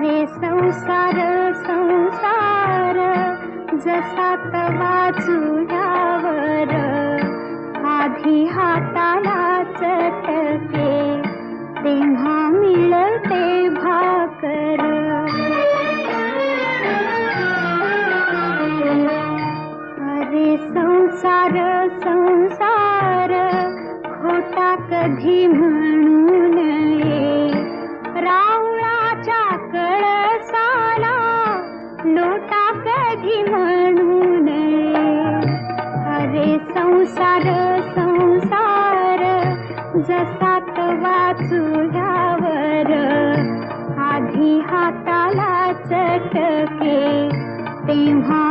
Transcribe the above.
अरे संसार संसार जसा तवा चुल्यावर आधी हाताला चटके तेव्हा मिळते भाकर. अरे संसार संसार खोटा कधी म्हणू नये, रावळाच्या कळसाला लोटा कधी म्हणू नये. अरे संसार संसार जसा तवा चुल्यावर आधी हाताला चटके तेव्हा